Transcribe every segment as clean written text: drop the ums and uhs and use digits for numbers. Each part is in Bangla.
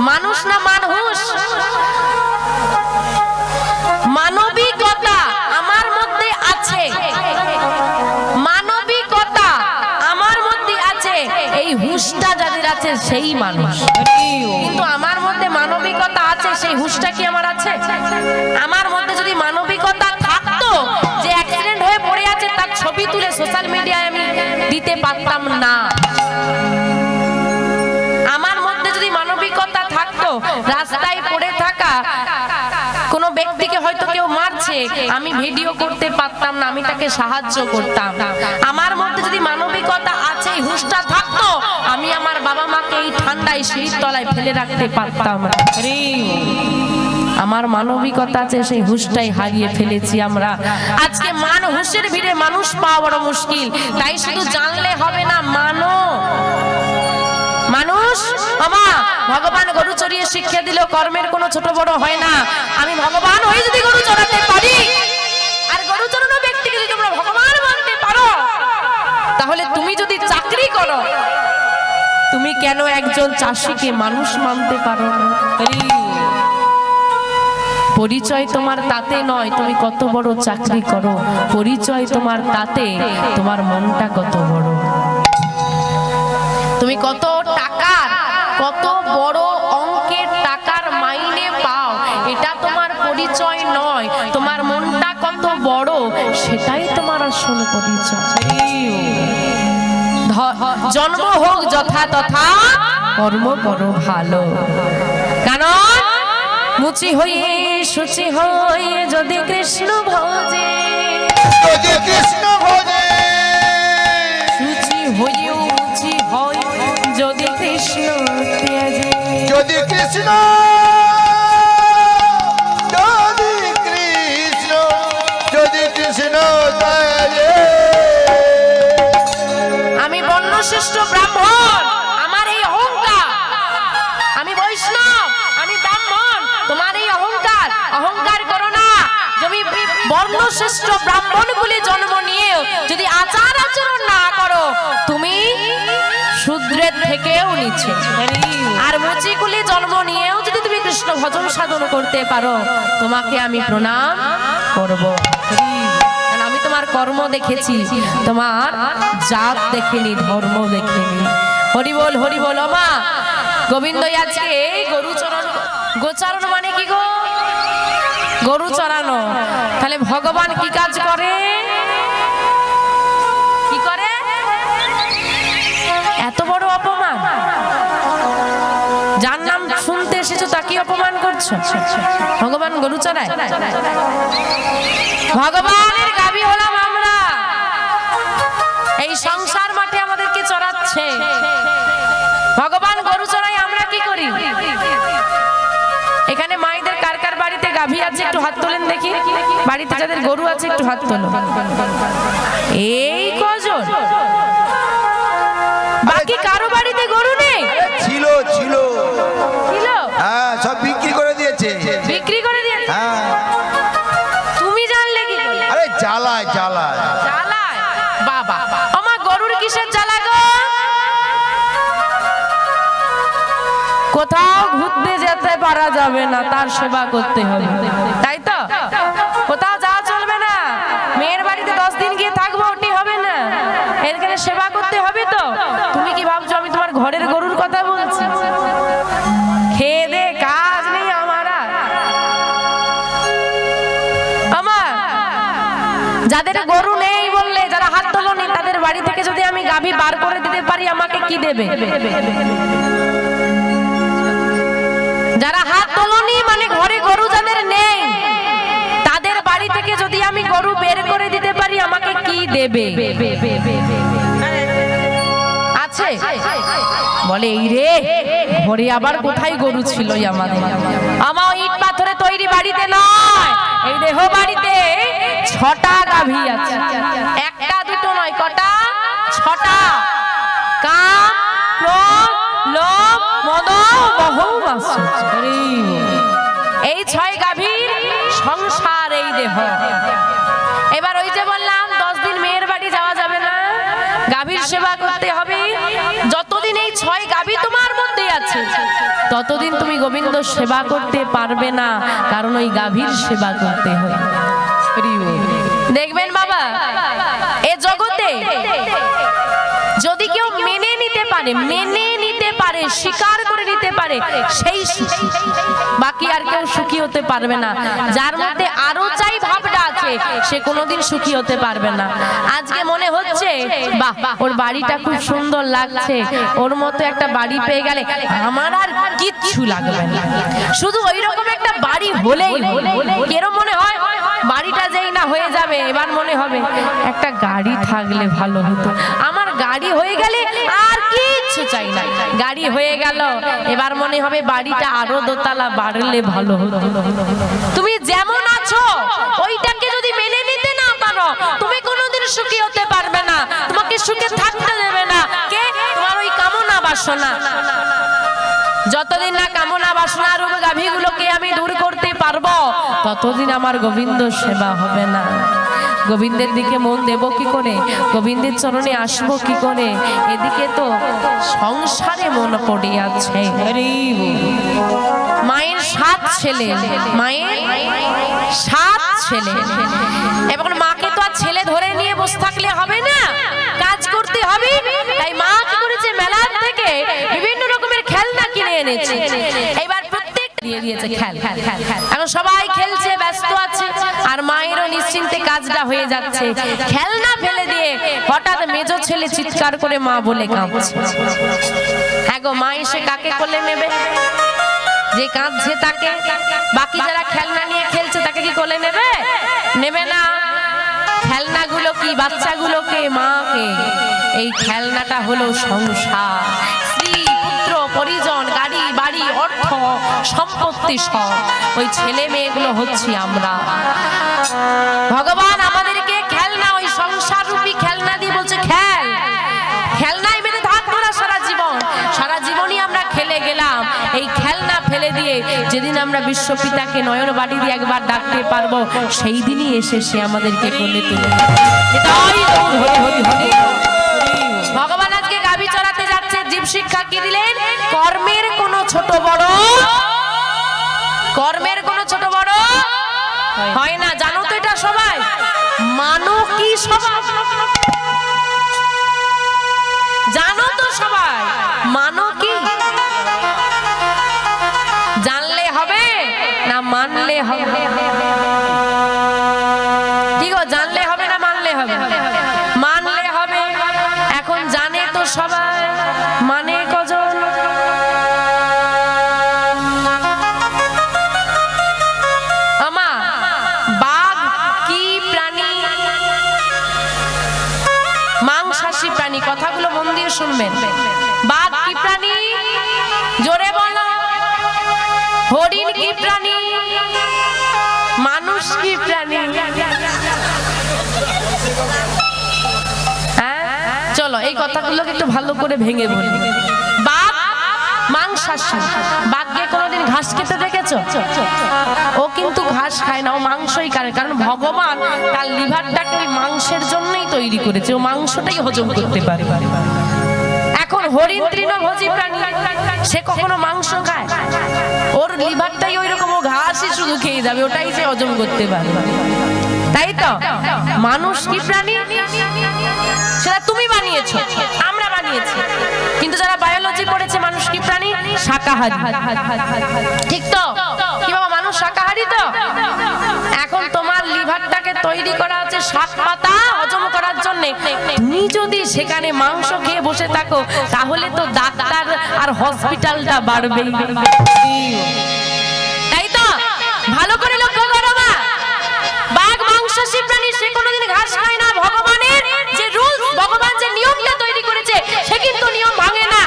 মানুষ না মানুষ, মানবিকতা আমার মধ্যে আছে, মানবিকতা আমার মধ্যে আছে, এই হুঁশটা যাদের আছে সেই মানুষ। কিন্তু আমার মধ্যে মানবিকতা আছে, সেই হুঁশটা কি আমার আছে? আমার মধ্যে যদি মানবিকতা থাকতো, যে অ্যাক্সিডেন্ট হয়ে পড়ে আছে তার ছবি তুলে সোশ্যাল মিডিয়ায় আমি দিতে পারতাম না। আমার মধ্যে যদি মানবিকতা থাকতো, রাস্তায় পড়ে থাকা কোনো ব্যক্তিকে হয়তো কেউ মারছে, আমি ভিডিও করতে পারতাম না, আমি তাকে সাহায্য করতাম। আমার মধ্যে যদি মানবিকতা আছে, হুঁশটা থাকতো, আমি আমার বাবা মাকে এই ঠান্ডায় শীত তলায় ফেলে রাখতে পারতাম না। আমার মানবিকতা আছে, সেই হুঁশটাই হারিয়ে ফেলেছি আমরা। আজকে হুঁশের ভিড়ে মানুষ পাওয়া বড় মুশকিল। তাই শুধু জানলে হবে না, মানুষ। আমা ভগবান গরু চড়িয়ে শিক্ষা দিল কর্মের কোনো ছোট বড় হয় না। আমি ভগবান হয়ে যদি গরু চড়াতে পারি, আর গরু চড়ানো ব্যক্তিকে যদি তোমরা ভগবান মানতে পারো, তাহলে তুমি যদি চাকরি করো, তুমি কেন একজন চাষিকে মানুষ মানতে পারো না? পরিচয় তোমার তাতে নয় তুমি কত বড় চাকরি করো, পরিচয় তোমার তাতে তোমার মনটা কত বড়, তুমি কত টাকার, কত বড় অঙ্কের টাকার মাইনে পাও, এটা তোমার পরিচয় নয়। তোমার মনটা কত বড়, সেটাই তোমার আসল পরিচয়। জন্ম হোক যথা তথা, কর্ম করো ভালো। কারণ মুচি হয়ে শুচি হয়ে যদি কৃষ্ণ ভজে, যদি কৃষ্ণ ভজে, শুচি হয়েও মুচি হয় যদি কৃষ্ণ ত্যাজে, যদি কৃষ্ণ, যদি কৃষ্ণ, যদি কৃষ্ণ ত্যাজে। আমি বর্ণশ্রেষ্ঠ ব্রাহ্মণ, আমার এই অহংকার, আমি বৈষ্ণব, আমি ব্রাহ্মণ, তোমার এই অহংকার, অহংকার করো না। তুমি বর্ণশ্রেষ্ঠ ব্রাহ্মণ বলে জন্ম নিয়েও যদি আচার আচরণ না করো, তুমি শূদ্রের থেকেও নিচে। আর মুচিকুলি জন্ম নিয়েও যদি তুমি কৃষ্ণ ভজন সাধন করতে পারো, তোমাকে আমি প্রণাম করব। আমি তোমার কর্ম দেখেছি, তোমার জাত দেখিনি, ধর্ম দেখিনি। হরি বল, হরি বল। মা গোবিন্দ আজকে গরু চরণ, গোচারণ মানে কি গো? গরু চড়ানো। তাহলে ভগবান কি কাজ করে? কি করে? এত বড় অপমান, যার নাম শুনতে এসেছো তাকে অপমান করছো। ভগবান গরু চড়ায়? ভগবানের গাবি হলাম আমরা, এই সংসার মাঠে আমাদেরকে চড়াচ্ছে। ভগবান গরু চড়াই, আমরা কি করি? এখানে মায়েদের কার কার বাড়িতে গাভী আছে একটু হাত তোলেন দেখি। বাড়িতে যাদের গরু আছে একটু হাত তোলো। এই কজন? বাকি কারো বাড়িতে গরু নেই? ছিল ছিল ছিল, হ্যাঁ, সব বিক্রি করে দিয়েছে। বিক্রি করে দিয়েছে? হ্যাঁ। তুমি জানলে কি করে? আরে জ্বালায় জ্বালায় জ্বালায়। বাবা, আমার গরুর কিসের জ্বালা গো? কোথাও ঘুরতে যেতে পারা যাবে না, তার সেবা করতে হবে, তাই তো? কোথাও যাওয়া চলবে না, মেয়ের বাড়িতে 10 দিন গিয়ে থাকবো, ওটি হবে না, এখানে সেবা করতে হবে। তো তুমি কি ভাবছো আমি তোমার ঘরের গরুর কথা বলছি? খেয়ে দে কাজ নেই আমার। আমার যাদের গরু নেই বললে, যারা হাত তোলনি, তাদের বাড়ি থেকে যদি আমি গাভী বার করে দিতে পারি, আমাকে কি দেবে? যারা হাত তোলনি মানে ঘরে গরু যাদের নেই, তাদের বাড়ি থেকে যদি আমি গরু বের করে দিতে পারি, আমাকে কি দেবে? আছে? বলে এই রে, ঘরে আবার কোথায় গরু ছিল আমাদের? আমার ইট পাথরে তৈরি বাড়িতে নয়, এই দেহ বাড়িতে 6টা গাভী আছে। একটা দুটো নয়, কটা? 6টা। কাম, ক্রোধ, লোভ, মদ, মোহ, মাৎসর্য, এই 6 গাভীর সংসার এই দেহ। এবার ওই যে বললাম 10 দিন মেয়ের বাড়ি যাওয়া যাবে না, গাভীর সেবা করতে হবে। যতদিন এই ছয় গাভী তোমার মধ্যে আছে, ততদিন তুমি গোবিন্দ সেবা করতে পারবে না, কারণ ওই গাভীর সেবা করতে হয়। দেখবেন বাবা, এ জগতে যদি কেউ মেনে নিতে পারে, স্বীকার করে নিতে পারে, সেই সুখী, বাকি আর কেউ সুখী হতে পারবে না। যার মধ্যে আরো চাই ভাবটা আছে, সে কোনোদিন সুখী হতে পারবে না। আজকে মনে হচ্ছে বাহ, ওর বাড়িটা খুব সুন্দর লাগছে, ওর মতো একটা বাড়ি পেয়ে গেলে আমার আর কিচ্ছু লাগবে না, শুধু ওই রকম একটা বাড়ি হলেই হলো। কেরম মনে হয়, বাড়িটা যেই না হয়ে যাবে, এবার মনে হবে একটা গাড়ি থাকলে ভালো হতো, আমার গাড়ি হয়ে গেলে আর কিচ্ছু চাই না। গাড়ি হয়ে গেল, এবার মনে হবে বাড়িটা আরো দোতলা বাড়লে ভালো হতো। তুমি যেমন আছো ওইটাকে যদি মেনে নিতে না পারো, তুমি কোনোদিন সুখী হতে পারবে না, তোমাকে সুখে থাকতে দেবে না কে? তোমার ওই কামনা বাসনা। যতদিন না কামনা বাসনা রূপ গাভীগুলোকে আমি দূর করতে পারবো, ততদিন আমার গোবিন্দ সেবা হবে না। গোবিন্দের দিকে মন দেব কি করে, গোবিন্দের চরণে আসবো কি করে? এদিকে তো সংসারে মন পড়ে আছে। মায়ের 7 ছেলে, মায়ের 7 ছেলে, এবং মাকে তো আর ছেলে ধরে নিয়ে বসে থাকলে হবে না, কাজ করতে হবে। তাই মা কি করেছে, মেলার থেকে বিভিন্ন রকমের খেলনা কিনে এনেছে। এবার প্রত্যেক দিয়ে দিয়েছে খেল, এখন সবাই খেলছে, ব্যস্ত আছে, আর মায়েরও নিশ্চিন্তে কাজটা হয়ে যাচ্ছে। খেলনা ফেলে দিয়ে হঠাৎ মেজো ছেলে চিৎকার করে মা বলে কাঁদছে। হ্যাঁ গো, মা এসে কাকে কোলে নেবে? যে কাঁদছে তাকে। বাকি যারা খেলনা নিয়ে খেলছে তাকে কি কোলে নেবে? নেবে না। খেলনাগুলো কি বাচ্চাগুলোকে, মাকে। এই খেলনাটা হলো সংসার, স্ত্রী, পুত্র, পরিজন, গাড়ি বাড়ি, অর্থ সম্পত্তি সব। ওই ছেলে মেয়েগুলো হচ্ছি আমরা। ভগবান আমাদেরকে খেলনা, ওই সংসার রূপী খেলনা দিয়ে বলছে খেল, খেলনায় মেরে থাকবো না সারা জীবন। সারা জীবনই আমরা খেলে গেলাম। এই খেলনা ফেলে দিয়ে যেদিন আমরা বিশ্বপিতাকে নয়ন বাড়ি দিয়ে একবার ডাকতে পারবো, সেই দিনই এসে সে আমাদেরকে কোলে তুলে। ভগবান আজকে গাভী চড়াতে যাচ্ছে, জীব শিক্ষা কি দিলেন? কর্মের কোনো ছোট বড়, কর্মের কোনো ছোট বড় হয় না। জানো তো এটা সবাই? মানো কি সবাই? জানো তো সবাই? মানো কি? জানলে হবে না মানলে হবে? কি গো, জানলে হবে না মানলে হবে? মানলে হবে। এখন জানে তো সবাই, মানে কজন? আমা, বাঘ কি প্রাণী? মাংসাশী প্রাণী। কথাগুলো মন দিয়ে শুনবেন। বাঘ কি প্রাণী? জোরে বলো। হরিণ কি প্রাণী? মানুষ কি প্রাণী? চলো এই কথাগুলোকে একটু ভালো করে ভেঙে বলি। বাঘ মাংসাশী। বাঘকে কোনোদিন ঘাস খেতে দেখেছো? ও কিন্তু ঘাস খায় না, ও মাংসই খায়, কারণ ভগবান তার লিভারটাকে ওই মাংসের জন্যই তৈরি করেছে, ও মাংসটাই হজম করতে পারে। এখন হরিণ তৃণভোজী প্রাণী, সে কখনো মাংস খায়? ওর লিভারটাই ওই রকম, ও ঘাসই শুধু খেয়ে যাবে, ওটাই সে হজম করতে পারে। তাই তো মানুষ কি প্রাণী? সেটা তুমি বানিয়েছো, আমরা বানিয়েছি, কিন্তু যারা বায়োলজি পড়েছে মানুষ কি প্রাণী? শাকাহারী। ঠিক তো? কি বাবা, মানুষ শাকাহারী তো? এখন তোমার লিভারটাকে তৈরি করা আছে শাক পাতা হজম করার জন্য। তুমি যদি সেখানে মাংস খেয়ে বসে থাকো, তাহলে তো ডাক্তার আর হসপিটালটা বাড়বেই। তাই তো? ভালো করে লক্ষ্য করো। বাঘ মাংসাশী প্রাণী, সে কোনোদিন ঘাস খায় না। ভগবানের যে রুলস, ভগবান যে নিয়মটা তৈরি করেছে, সে কিন্তু নিয়ম ভাঙে না।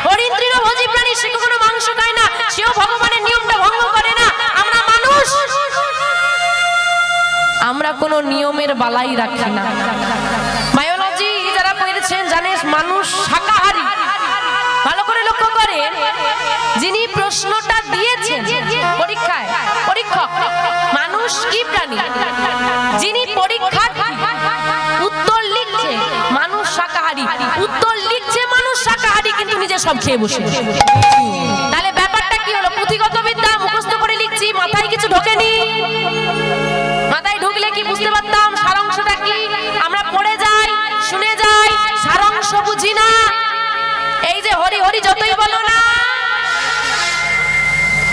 হরিণ তৃণভোজী প্রাণী, সে কখনো মাংস খায় না, সেও ভগবানের নিয়মটা ভঙ্গ করে না। আমরা মানুষ, আমরা কোনো নিয়মের বালাই রাখি না। বায়োলজি যারা পড়েছেন জানেন মানুষ শাকাহারী। ভালো করে লক্ষ্য করেন, যিনি প্রশ্নটা দিয়েছেন পরীক্ষায়, পরীক্ষক, মানুষ কি প্রাণী, যিনি পরীক্ষার উত্তর লিখছে মানুষ শাকাহারী, উত্তর লিখছে মানুষ শাকাহারী, কিন্তু সব খেয়ে বসে। তাহলে ব্যাপারটা কি হলো? পুঁথিগত বিদ্যা মুখস্থ করে লিখছি, মাথায় কিছু ঢোকেনি। মাথায় ঢুকলে কি বুঝতে পারতাম সারাংশটা কি? আমরা পড়ে যাই, শুনে যাই, সারাংশ বুঝি না। এই যে হরি হরি যতই বলো না,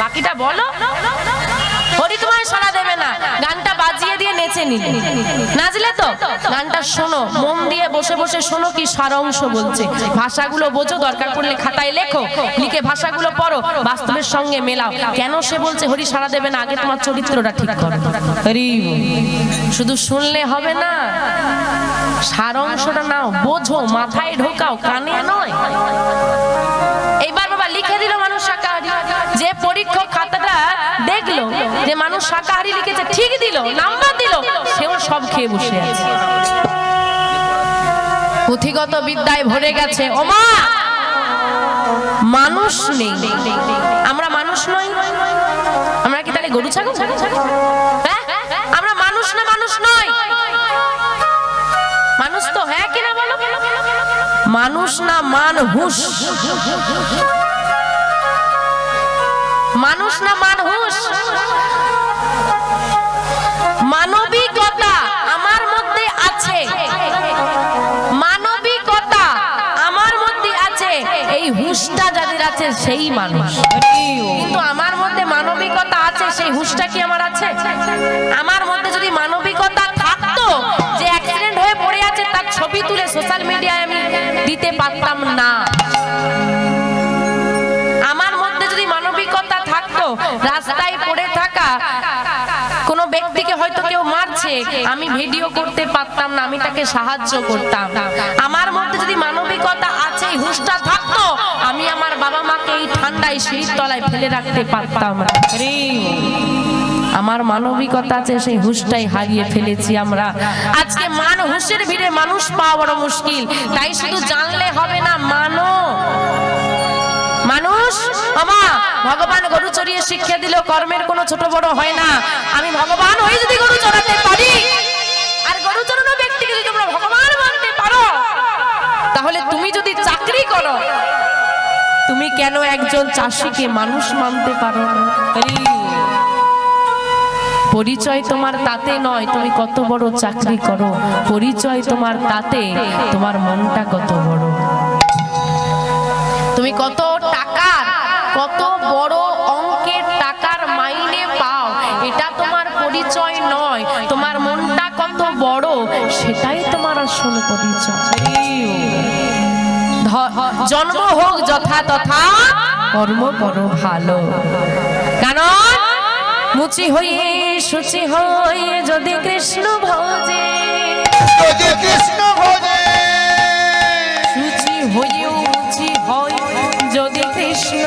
বাকিটা বলো, হরি তোমায় সাড়া দেবে না। গানটা বাজিয়ে দিয়ে নেচে নিলে, নাচলে তো গানটা শোনো, মন দিয়ে বসে বসে শোনো কি সারাংশ বলছে। ভাষাগুলো বোঝো, দরকার পড়লে খাতায় লেখো, লিখে ভাষাগুলো পড়ো, বাস্তবের সঙ্গে মেলাও। কেন সে বলছে হরি সাড়া দেবে না? আগে তোমার চরিত্রটা ঠিক করো। হরি শুধু শুনলে হবে না, সারাংশটা নাও, বোঝো, মাথায় ঢোকাও, কানে নয়। এইবার বাবা লিখে দিল মানুষ শাকাহারী। যে পরীক্ষক খাতাটা দেখলো যে মানুষ শাকাহারী লিখেছে, ঠিক দিল, নাম্বার দিল, সেও সব খেয়ে বসে আছে। পুঁথিগত বিদ্যায় ভরে গেছে। ওমা মানুষ নেই, আমরা মানুষ নই। আমরা কি তাহলে গরু ছাগল? হ্যাঁ, আমরা মানুষ না, মানুষ নয়। মানুষ তো হ্যাঁ কিনা বলো? মানুষ না মানহুস, মানুষ না মানহুস। মানবিকতা আমার মধ্যে আছে, মানবিকতা আমার মধ্যে আছে, এই হুঁশটা যাদের আছে সেই মানুষ। কিন্তু আমার মধ্যে মানবিকতা আছে, সেই হুঁশটা কি আমার আছে? আমার মধ্যে যদি মানবিকতা থাকতো, যে অ্যাক্সিডেন্ট হয়ে পড়ে আছে তার ছবি তুলে সোশ্যাল মিডিয়ায় আমি দিতে পারতাম না। আমার মধ্যে যদি মানবিকতা থাকতো, রাস্তায় পড়ে থাকা কোনো ব্যক্তিকে হয়তো কেউ মারছে, আমি ভিডিও করতে পারতাম না, আমি তাকে সাহায্য করতাম। আমার মধ্যে যদি মানবিকতা আছে, হুঁশটা থাকতো, আমি আমার বাবা মাকে এই ঠান্ডায় সিঁড়ির তলায় ফেলে রাখতে পারতাম না। আমার মানবিকতা আছে, সেই হুঁশটাই হারিয়ে ফেলেছি আমরা। আজকে মান হুঁশের ভিড়ে মানুষ পাওয়া বড় মুশকিল। তাই শুধু জানলে হবে না, মানো। মানুষ আমা ভগবান গরু চড়িয়ে শিক্ষা দিল কর্মের কোনো ছোট বড় হয় না। আমি ভগবান হয়ে যদি গরু চড়াতে পারি, আর গরু চড়ানো ব্যক্তিকে যদি তোমরা ভগবান মানতে পারো, তাহলে তুমি যদি চাকরি করো, তুমি কেন একজন চাষিকে মানুষ মানতে পারো না? পরিচয় তোমার তাতে নয় তুমি কত বড় চাকরি করো, পরিচয় তোমার তাতে তোমার মনটা কত বড়। তুমি কত টাকার, কত বড় অঙ্কের টাকার মাইনে পাও, এটা তোমার পরিচয় নয়। তোমার মনটা কত বড়, সেটাই তোমার আসল পরিচয়। জন্ম হোক যথা তথা, কর্ম করো ভালো। কারণ মুচি হয়ে শুচি হয়ে যদি কৃষ্ণ ভজে, যদি কৃষ্ণ ভজে, শুচি হয়ে মুচি হয় যদি কৃষ্ণ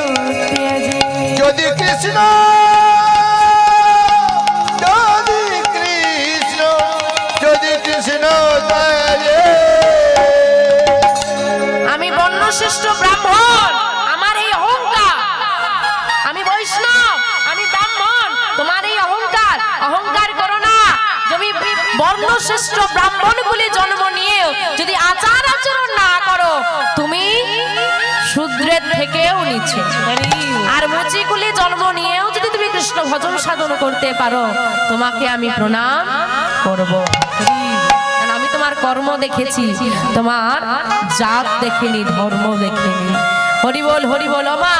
ত্যাজে, যদি কৃষ্ণ, যদি কৃষ্ণ, যদি কৃষ্ণ ত্যাজে। আমি বর্ণশ্রেষ্ঠ ব্রাহ্মণ, আমার এই অহংকার, আমি বৈষ্ণব, আমি ব্রাহ্মণ, তোমার এই অহংকার, অহংকার করো না। যদি বর্ণশ্রেষ্ঠ ব্রাহ্মণ বলে জন্ম নিয়ে যদি আচার আচরণ না করো, তুমি শূদ্রের থেকেও নিচে। আর মুচিকুলি জন্ম নিয়েও যদি তুমি কৃষ্ণ ভজন সাধন করতে পারো, তোমাকে আমি প্রণাম করব। কারণ আমি তোমার কর্ম দেখেছি, তোমার জাত দেখিনি, ধর্ম দেখিনি। হরি বল, হরি বল। মা